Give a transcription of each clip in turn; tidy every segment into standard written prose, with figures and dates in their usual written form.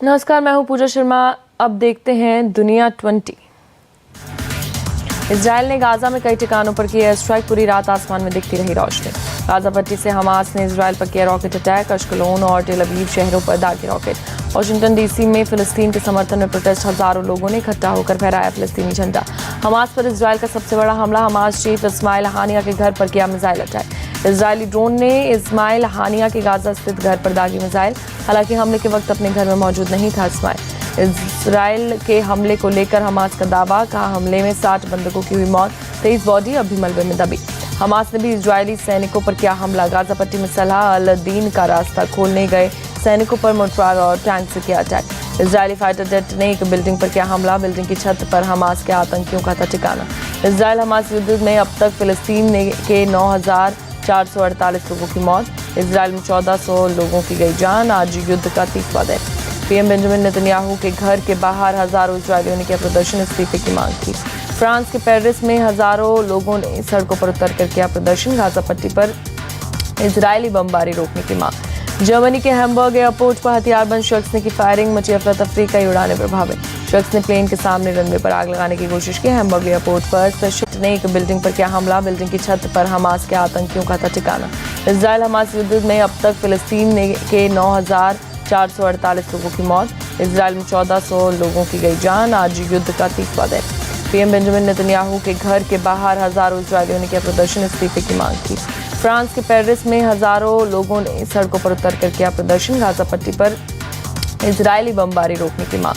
नमस्कार, मैं हूं पूजा शर्मा। अब देखते हैं दुनिया 20। इजराइल ने गाजा में कई ठिकानों पर किया एयर स्ट्राइक। पूरी रात आसमान में दिखती रही रोशनी। गाजा पट्टी से हमास ने इजराइल पर किया रॉकेट अटैक। अश्कलोन और टेल अवीव शहरों पर दागे रॉकेट। वाशिंगटन डीसी में फिलिस्तीन के समर्थन में प्रोटेस्ट। हजारों लोगों ने इकट्ठा होकर फहराया फिलिस्तीनी झंडा। हमास पर इजराइल का सबसे बड़ा हमला। हमास चीफ इस्माइल हानिया के घर पर किया मिसाइल अटैक। इजरायली ड्रोन ने इस्माइल हानिया के गाजा स्थित घर पर दागी मिसाइल। हालांकि हमले के वक्त अपने घर में मौजूद नहीं था इस्माइल। इजराइल के हमले को लेकर हमास का दावा। कहा, हमले में 60 बंधकों की हुई मौत, 23 बॉडी अभी मलबे में दबी। हमास ने भी इजरायली सैनिकों पर किया हमला। गाजा पट्टी में सलाह अल दीन का रास्ता खोलने गए सैनिकों पर मोर्टार और टैंक से किया अटैक। इजरायली फाइटर जेट ने एक बिल्डिंग पर किया हमला। बिल्डिंग की छत पर हमास के आतंकियों का था ठिकाना। इजराइल हमास युद्ध में अब तक फिलिस्तीन के 9,448 लोगों की मौत। इजराइल में 1400 लोगों की गई जान। आज युद्ध का 30वां दिन। पीएम बेंजामिन नेतन्याहू के घर के बाहर हजारों इजरायलियों ने किया प्रदर्शन। इस्तीफे की मांग की। फ्रांस के पेरिस में हजारों लोगों ने सड़कों पर उतरकर किया प्रदर्शन। गाजा पट्टी पर इजरायली बमबारी रोकने की मांग। जर्मनी के हैम्बर्ग एयरपोर्ट पर हथियारबंद शख्स ने की फायरिंग। मची अफरा तफरी, कई उड़ानें प्रभावित। शख्स ने प्लेन के सामने रनवे पर आग लगाने की कोशिश की। हैम्बर्ग एयरपोर्ट पर स्पेशल ने एक बिल्डिंग पर किया हमला। बिल्डिंग की छत पर हमास के आतंकियों का था ठिकाना। इजराइल हमास युद्ध में अब तक फिलिस्तीन के 9,448 लोगों की मौत। इजराइल में 1400 लोगों की गई जान। आज युद्ध का 30वां दिन। पीएम बेंजामिन नेतन्याहू के घर के बाहर हजारों इजरायलियों ने किया प्रदर्शन। इस्तीफे की मांग की। फ्रांस के पेरिस में हजारों लोगों ने सड़कों पर उतरकर किया प्रदर्शन। गाजा पट्टी पर इजरायली बमबारी रोकने की मांग।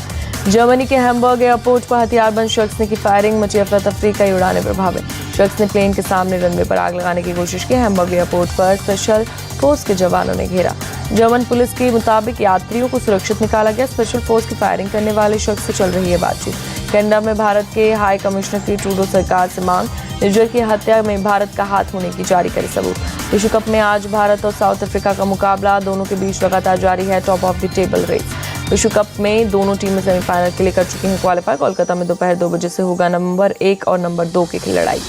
जर्मनी के हैम्बर्ग एयरपोर्ट पर हथियारबंद शख्स ने की फायरिंग। मची अफरा तफरी, कई उड़ानें प्रभावित। शख्स ने प्लेन के सामने रनवे पर आग लगाने की कोशिश की। हैम्बर्ग एयरपोर्ट पर स्पेशल फोर्स के जवानों ने घेरा। जर्मन पुलिस के मुताबिक यात्रियों को सुरक्षित निकाला गया। स्पेशल फोर्स की फायरिंग करने वाले शख्स से चल रही है बातचीत। कनाडा में भारत के हाई कमिश्नर की ट्रूडो सरकार से मांग। निज्जर की हत्या में भारत का हाथ होने की जारी करे सबूत। विश्व कप में आज भारत और साउथ अफ्रीका का मुकाबला। दोनों के बीच लगातार जारी है top of the table race. विश्व कप में दोनों टीमें सेमीफाइनल के लिए कर चुकी हैं क्वालिफाई। कोलकाता में दोपहर 2 बजे से होगा नंबर 1 और नंबर 2 की लड़ाई।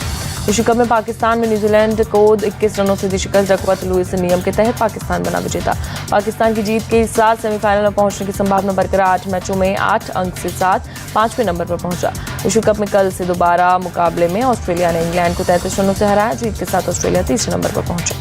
विश्व कप में पाकिस्तान में न्यूजीलैंड को 21 रनों से दी शिकस्त। डकवर्थ लुईस नियम के तहत पाकिस्तान बना विजेता। पाकिस्तान की जीत के साथ सेमीफाइनल में पहुंचने की संभावना बरकरार। 8 मैचों में 8 अंक से साथ 5वें नंबर पर पहुंचा। विश्व कप में कल से दोबारा मुकाबले में ऑस्ट्रेलिया ने इंग्लैंड को 33 रनों से हराया। जीत के साथ ऑस्ट्रेलिया तीसरे नंबर पर पहुंचा।